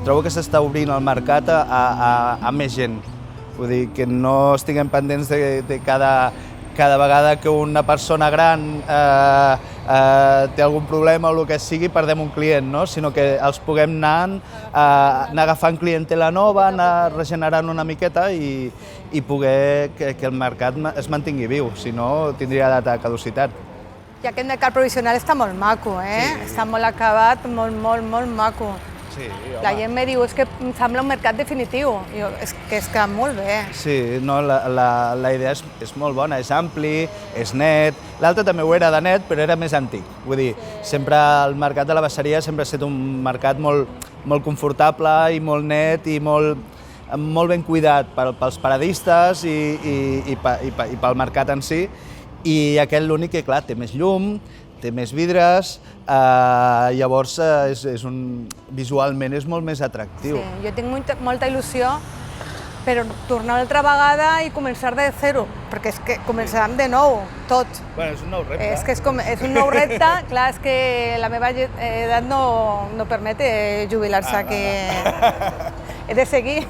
trobo que s'està obrint el mercat a més gent. Vull dir, que no estiguem pendents de cada vegada que una persona gran té algun problema o el que sigui, perdem un client, no? Sinó que els puguem anar agafant clientela nova, anar regenerant una miqueta i poder que el mercat es mantingui viu, si no tindria data de caducitat. I aquest mercat provisional està molt maco, Sí. Està molt acabat, molt maco. Sí, La gent me diu, és que em sembla un mercat definitiu. Jo, és que es queda molt bé. Sí, no, la idea és molt bona, és ampli, és net. L'altre també ho era de net, però era més antic. Vull dir, sempre el mercat de la baseria sempre ha estat un mercat molt confortable i molt net i molt ben cuidat pels paradistes i pel mercat en si. I aquest l'únic que, clar, té més llum, té més vidres, llavors visualment és molt més atractiu. Sí, jo tinc molta il·lusió per tornar una altra vegada i començar de zero, perquè és que començarem de nou, tot. Bueno, és un nou repte. És que és un nou repte, clar, és que la meva edat no permet jubilar-se, que he de seguir.